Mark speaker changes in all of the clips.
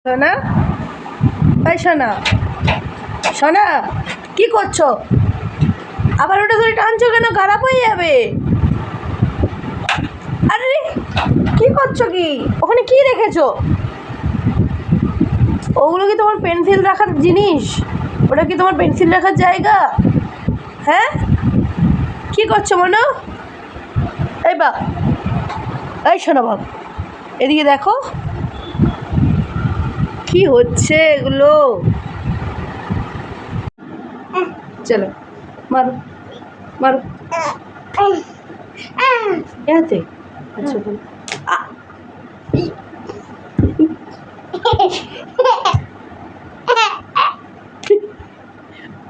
Speaker 1: সোনা, এই সোনা, সোনা কি করছো? আবার ওটা ধরে টানছো কেন? খারাপ হয়ে যাবে। আরে কি করছো? কি ওখানে কি রেখেছো? ওগুলো কি তোমার পেন্সিল রাখার জিনিস? ওটা কি তোমার পেন্সিল রাখার জায়গা? হ্যাঁ, কি করছো মনো? এই বাপ, এই শোনো বাপ, এদিকে দেখো কি হচ্ছে এগুলো। চলো মারো মারো এতে। আচ্ছা বলো। ই।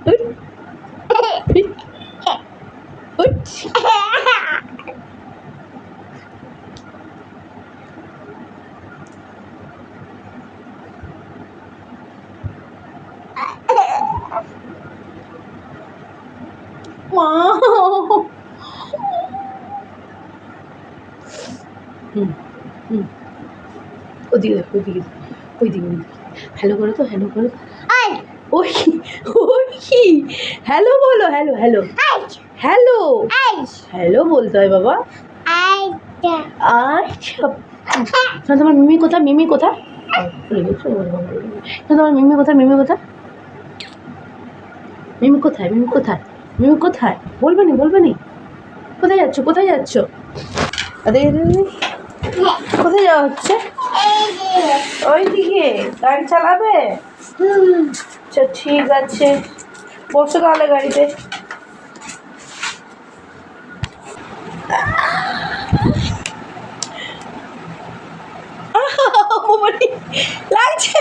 Speaker 1: উঠ, উঠ। হুম হুম, ওদিকে দেখো, ওইদিকে, ওইদিকে, ওইদিকে। হ্যালো করো তো, হ্যালো করো। ওই, ওই কি হ্যালো বলো, হ্যালো হ্যালো হ্যালো হ্যালো বলতে হয় বাবা। আচ্ছা, তোমার মিমি কোথায়? মিমি কোথায়? ভুলে গেছো? তোমার মিমি কোথায়? মিমি কোথায়? মিমি কোথায়? মিমি কোথায়? মিমি কোথায়? বলবে নি, বলবে নি? কোথায় যাচ্ছ? কোথায় যাচ্ছ? আরে কোথায় যাওয়া হচ্ছে? ওই দিকে গাড়ি চালাবে? আচ্ছা ঠিক আছে, বসো তাহলে গাড়িতে। লাগছে।